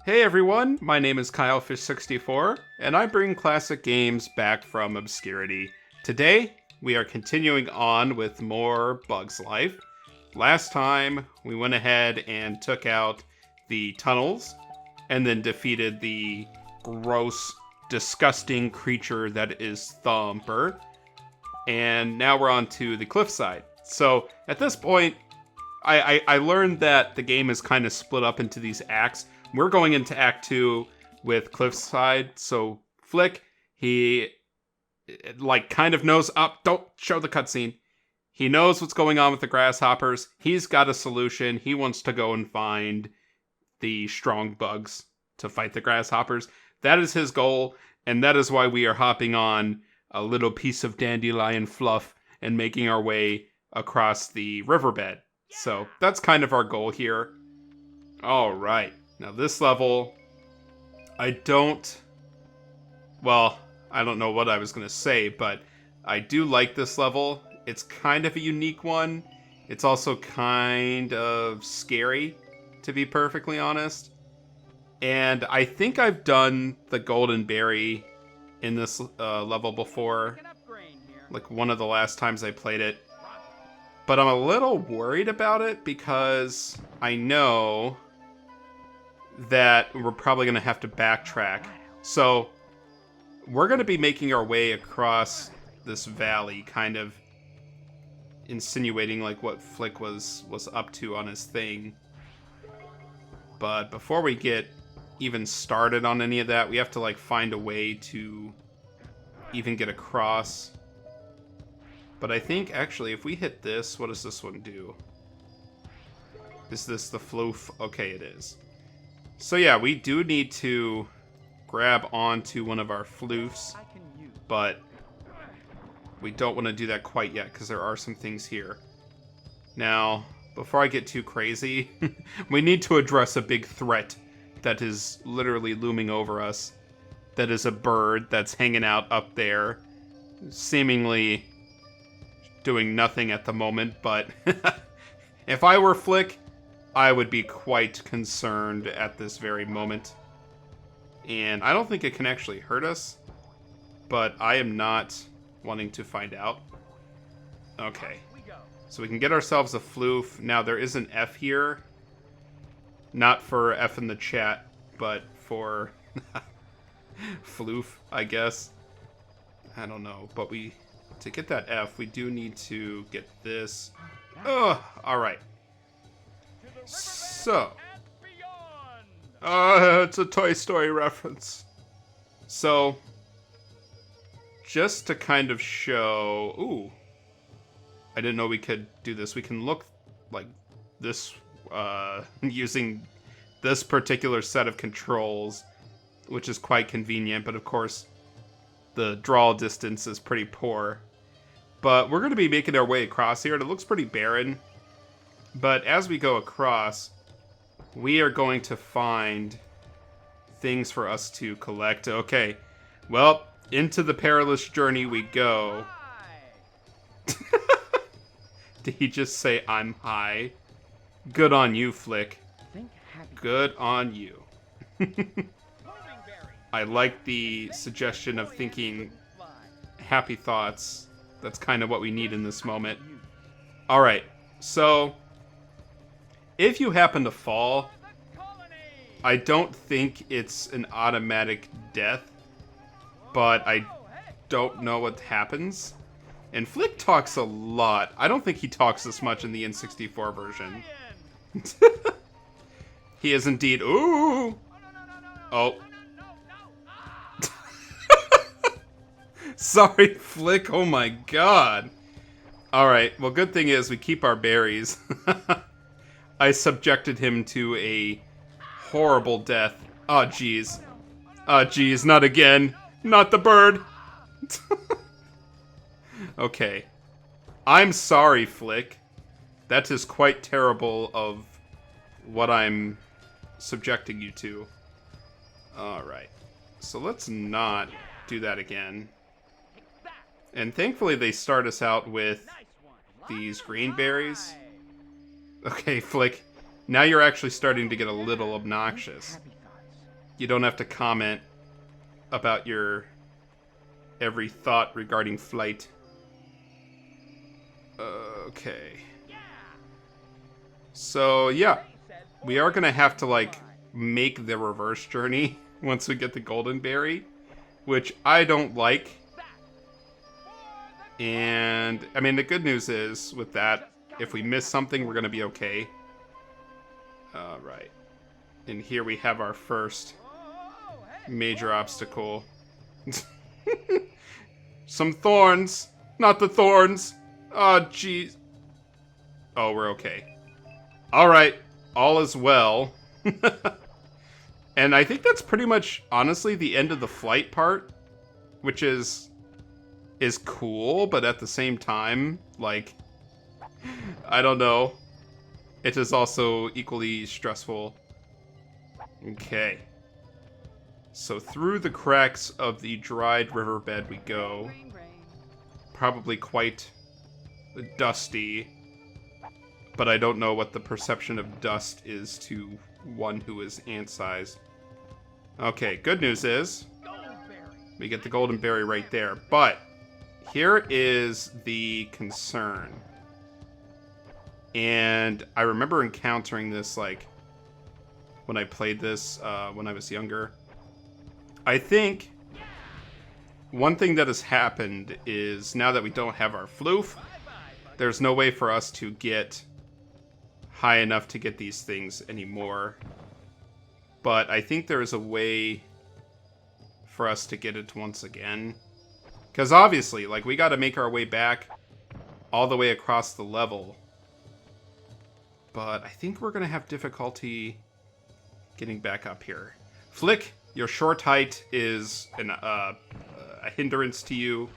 Hey everyone, my name is KyleFish64, and I bring classic games back from obscurity. Today, we are continuing on with more Bugs Life. Last time, we went ahead and took out the tunnels, and then defeated the gross, disgusting creature that is Thumper. And now we're on to the cliffside. So, at this point, I learned that the game is kind of split up into these acts. We're going into Act 2 with Cliffside, so Flik, he, kind of knows up. Don't show the cutscene. He knows what's going on with the grasshoppers. He's got a solution. He wants to go and find the strong bugs to fight the grasshoppers. That is his goal, and that is why we are hopping on a little piece of dandelion fluff and making our way across the riverbed. So that's kind of our goal here. All right. Now this level, I don't know what I was going to say, but I do like this level. It's kind of a unique one. It's also kind of scary, to be perfectly honest. And I think I've done the golden berry in this level before, like one of the last times I played it. But I'm a little worried about it because I know that we're probably going to have to backtrack. So we're going to be making our way across this valley, kind of insinuating like what Flik was up to on his thing. But before we get even started on any of that, we have to find a way to even get across. But I think actually if we hit this, what does this one do? Is this the floof? Okay, it is. So yeah, we do need to grab onto one of our floofs, but we don't want to do that quite yet because there are some things here. Now, before I get too crazy, we need to address a big threat that is literally looming over us. That is a bird that's hanging out up there, seemingly doing nothing at the moment, but if I were Flik, I would be quite concerned at this very moment. And I don't think it can actually hurt us, but I am not wanting to find out. Okay. So we can get ourselves a floof. Now there is an F here. Not for F in the chat, but for floof, I guess. I don't know, but to get that F, we do need to get this. Ugh, alright. So, it's a Toy Story reference. So, just to kind of show, ooh, I didn't know we could do this. We can look like this, using this particular set of controls, which is quite convenient, but of course, the draw distance is pretty poor. But we're going to be making our way across here, and it looks pretty barren. But as we go across, we are going to find things for us to collect. Okay, well, into the perilous journey we go. Did he just say, I'm high? Good on you, Flik. Good on you. I like the suggestion of thinking happy thoughts. That's kind of what we need in this moment. Alright, so if you happen to fall, I don't think it's an automatic death, but I don't know what happens. And Flik talks a lot. I don't think he talks this much in the N64 version. He is indeed. Ooh! Oh. Sorry, Flik. Oh my god. Alright, well, good thing is we keep our berries. I subjected him to a horrible death. Oh, jeez. Oh, jeez, not again. Not the bird. Okay. I'm sorry, Flik. That is quite terrible of what I'm subjecting you to. Alright. So let's not do that again. And thankfully they start us out with these green berries. Okay, Flik. Now you're actually starting to get a little obnoxious. you don't have to comment about your every thought regarding flight. Okay. So, yeah. We are gonna have to, like, make the reverse journey once we get the golden berry, which I don't like. And, I mean, the good news is, with that, if we miss something, we're gonna be okay. Alright. And here we have our first major obstacle. Some thorns! Not the thorns! Oh, jeez. Oh, we're okay. Alright. All is well. And I think that's pretty much, honestly, the end of the flight part. Which is cool, but at the same time, like, I don't know. It is also equally stressful. Okay. So through the cracks of the dried riverbed we go. Probably quite dusty. But I don't know what the perception of dust is to one who is ant-sized. Okay, good news is we get the golden berry right there. But here is the concern. And I remember encountering this, like, when I played this when I was younger. I think one thing that has happened is now that we don't have our floof, there's no way for us to get high enough to get these things anymore. But I think there is a way for us to get it once again. Because obviously, like, we got to make our way back all the way across the level. But I think we're going to have difficulty getting back up here. Flik, your short height is a hindrance to you.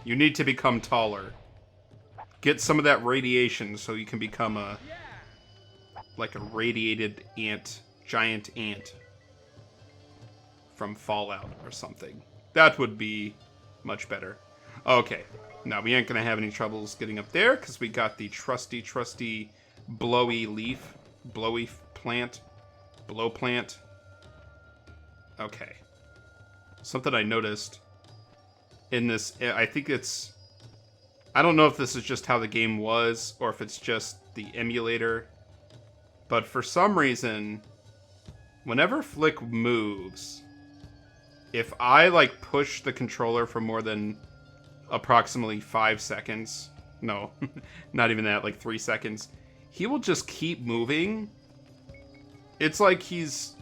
You need to become taller. Get some of that radiation so you can become like a radiated ant, giant ant from Fallout or something. That would be much better. Okay, now we ain't gonna have any troubles getting up there because we got the trusty blowy plant. Okay. Something I noticed in this, I think it's, I don't know if this is just how the game was or if it's just the emulator, but for some reason, whenever Flik moves, if I, like, push the controller for more than approximately 5 seconds, no, not even that, like 3 seconds, he will just keep moving. It's like he's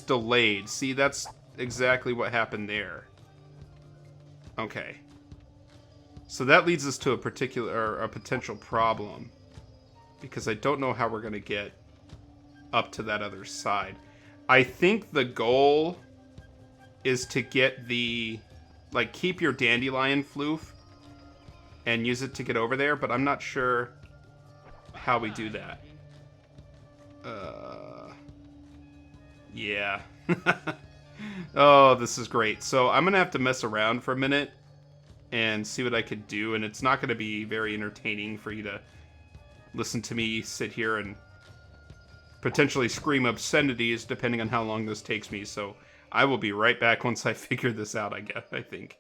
delayed. See, that's exactly what happened there. Okay. So that leads us to a potential problem, because I don't know how we're going to get up to that other side. I think the goal is to get the, like, keep your Dandelion floof and use it to get over there, but I'm not sure how we do that. Yeah. Oh, this is great. So I'm going to have to mess around for a minute and see what I could do, and it's not going to be very entertaining for you to listen to me sit here and potentially scream obscenities depending on how long this takes me, so I will be right back once I figure this out, I think.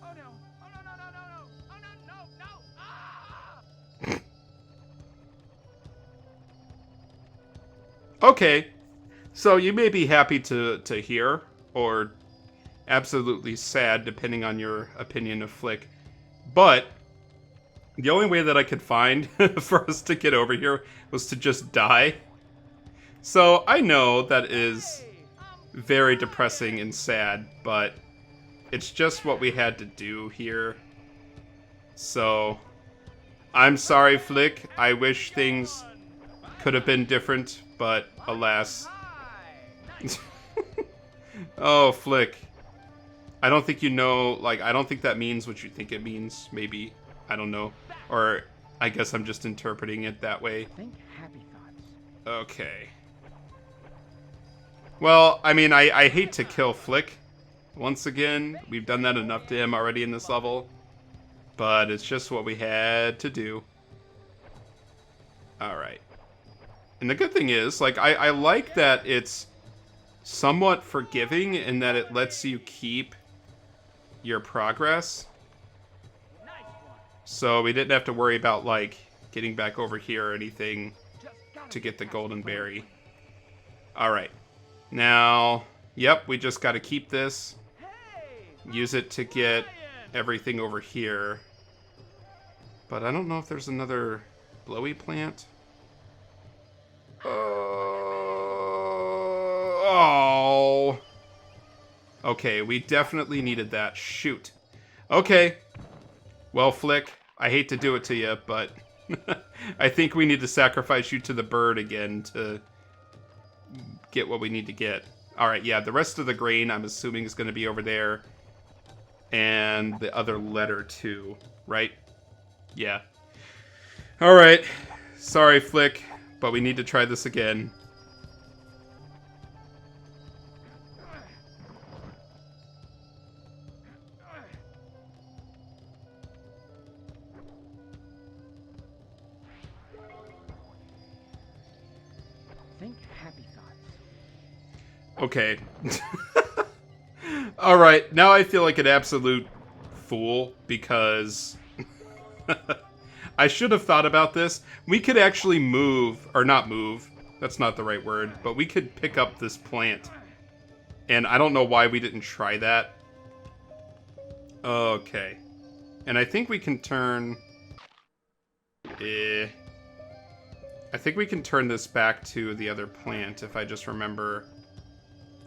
Oh no. Oh no, no, no, no, no. Oh no, no, no. Ah! Okay. So you may be happy to hear, or absolutely sad, depending on your opinion of Flik. But the only way that I could find for us to get over here was to just die. So I know that is very depressing and sad, but it's just what we had to do here. So I'm sorry, Flik. I wish things could have been different, but alas. Oh, Flik. I don't think you know, like, I don't think that means what you think it means, maybe. I don't know. Or I guess I'm just interpreting it that way. Think happy thoughts. Okay. Well, I mean, I hate to kill Flik. Once again, we've done that enough to him already in this level. But it's just what we had to do. Alright. And the good thing is, like, I like that it's somewhat forgiving in that it lets you keep your progress. So we didn't have to worry about, like, getting back over here or anything to get the golden berry. Alright. Now, yep, we just gotta keep this. Use it to get everything over here. But I don't know if there's another blowy plant. Oh. Okay, we definitely needed that. Shoot. Okay. Well, Flik, I hate to do it to you, but I think we need to sacrifice you to the bird again to get what we need to get. Alright, yeah, the rest of the grain, I'm assuming, is going to be over there. And the other letter, too, right? Yeah. Alright. Sorry, Flik, but we need to try this again. Think happy thoughts. Okay. Alright, now I feel like an absolute fool because I should have thought about this. We could actually move, or not move, that's not the right word, but we could pick up this plant. And I don't know why we didn't try that. Okay. And I think we can turn... I think we can turn this back to the other plant if I just remember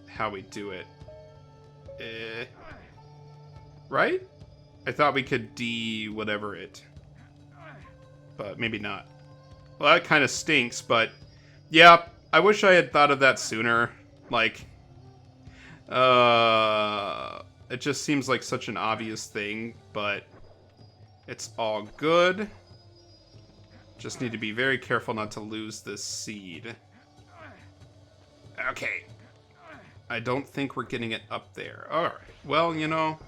how we do it. Right? I thought we could whatever it. But maybe not. Well, that kind of stinks, but yeah, I wish I had thought of that sooner. Like, it just seems like such an obvious thing, but it's all good. Just need to be very careful not to lose this seed. Okay. I don't think we're getting it up there. Alright. Well, you know.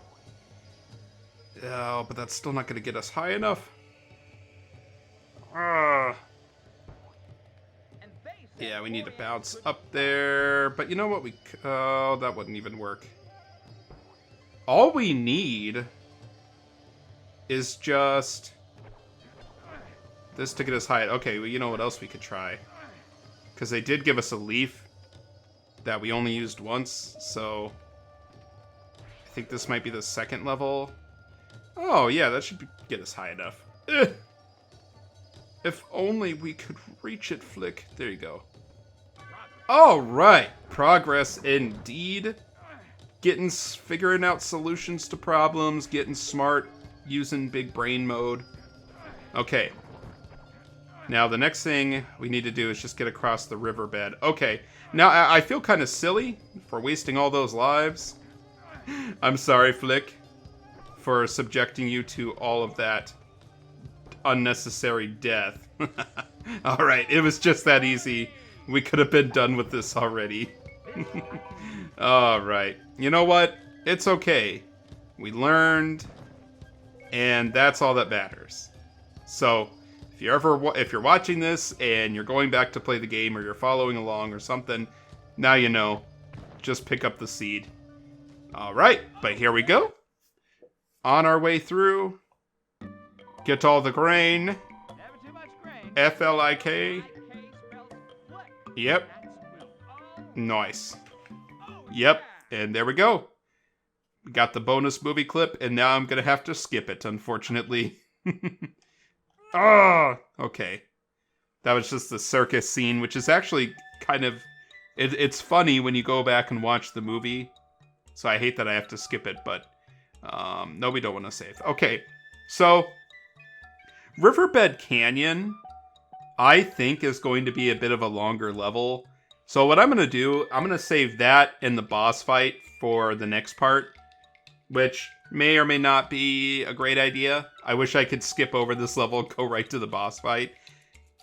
Oh, but that's still not going to get us high enough. Yeah, we need to bounce up there. But you know what? Oh, that wouldn't even work. All we need is just this to get us high. Okay, well, you know what else we could try? Because they did give us a leaf that we only used once, so I think this might be the second level. Oh, yeah, that should get us high enough. Ugh. If only we could reach it, Flik. There you go. All right, progress indeed. Figuring out solutions to problems, getting smart, using big brain mode. Okay. Now, the next thing we need to do is just get across the riverbed. Okay. Now, I feel kind of silly for wasting all those lives. I'm sorry, Flik, for subjecting you to all of that unnecessary death. Alright, it was just that easy. We could have been done with this already. Alright. You know what? It's okay. We learned, and that's all that matters. So, if you're watching this and you're going back to play the game, or you're following along or something, now you know. Just pick up the seed. Alright, but here we go. On our way through. Get all the grain. Never too much grain. F-L-I-K. Yep. Nice. Yep, and there we go. We got the bonus movie clip, and now I'm gonna have to skip it, unfortunately. Oh, okay. That was just the circus scene, which is actually kind of... It's funny when you go back and watch the movie. So I hate that I have to skip it, but... no, we don't want to save. Okay, so... Riverbed Canyon, I think, is going to be a bit of a longer level. So what I'm going to do, I'm going to save that and the boss fight for the next part. Which may or may not be a great idea. I wish I could skip over this level and go right to the boss fight.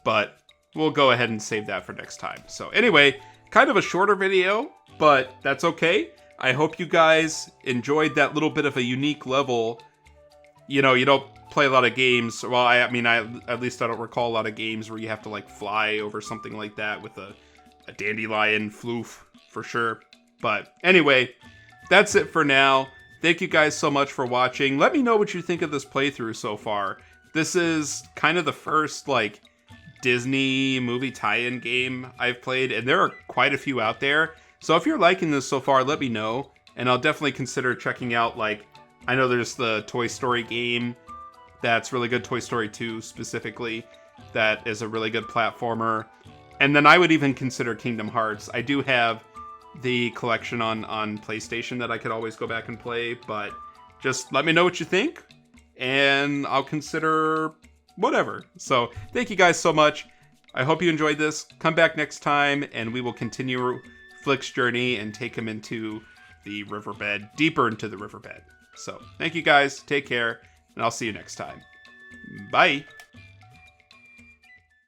But we'll go ahead and save that for next time. So anyway, kind of a shorter video, but that's okay. I hope you guys enjoyed that little bit of a unique level. You know, you don't play a lot of games. Well, at least I don't recall a lot of games where you have to, like, fly over something like that with a dandelion floof, for sure. But anyway, that's it for now. Thank you guys so much for watching. Let me know what you think of this playthrough so far. This is kind of the first, like, Disney movie tie-in game I've played, and there are quite a few out there. So if you're liking this so far, let me know, and I'll definitely consider checking out, like, I know there's the Toy Story game that's really good, Toy Story 2 specifically, that is a really good platformer. And then I would even consider Kingdom Hearts. I do have the collection on PlayStation that I could always go back and play, but just let me know what you think, and I'll consider whatever. So thank you guys so much. I hope you enjoyed this. Come back next time, and we will continue Flik's journey and take him into the riverbed, deeper into the riverbed. So thank you guys. Take care, and I'll see you next time. Bye.